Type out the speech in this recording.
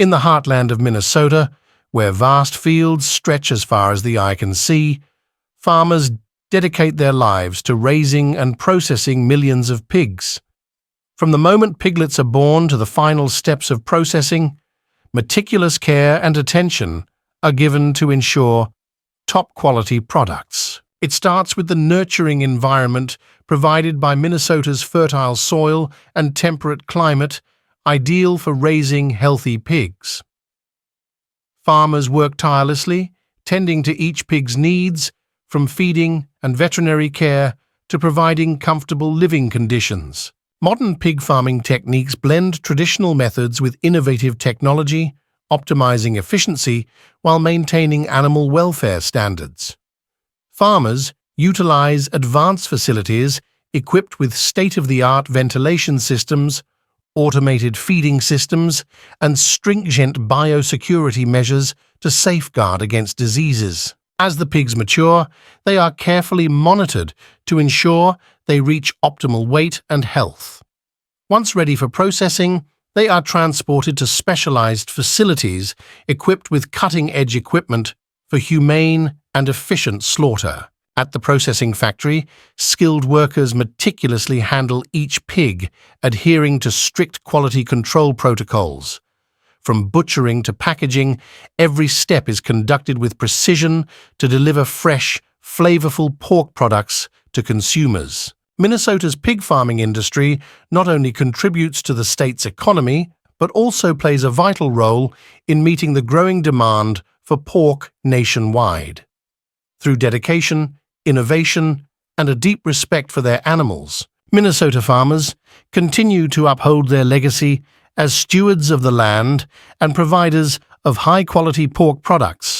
In the heartland of Minnesota, where vast fields stretch as far as the eye can see, farmers dedicate their lives to raising and processing millions of pigs. From the moment piglets are born to the final steps of processing, meticulous care and attention are given to ensure top-quality products. It starts with the nurturing environment provided by Minnesota's fertile soil and temperate climate, ideal for raising healthy pigs. Farmers work tirelessly, tending to each pig's needs, from feeding and veterinary care to providing comfortable living conditions. Modern pig farming techniques blend traditional methods with innovative technology, optimizing efficiency while maintaining animal welfare standards. Farmers utilize advanced facilities equipped with state-of-the-art ventilation systems, automated feeding systems, and stringent biosecurity measures to safeguard against diseases. As the pigs mature, they are carefully monitored to ensure they reach optimal weight and health. Once ready for processing, they are transported to specialized facilities equipped with cutting-edge equipment for humane and efficient slaughter. At the processing factory, skilled workers meticulously handle each pig, adhering to strict quality control protocols. From butchering to packaging, every step is conducted with precision to deliver fresh, flavorful pork products to consumers. Minnesota's pig farming industry not only contributes to the state's economy, but also plays a vital role in meeting the growing demand for pork nationwide. Through dedication, innovation, and a deep respect for their animals, Minnesota farmers continue to uphold their legacy as stewards of the land and providers of high-quality pork products.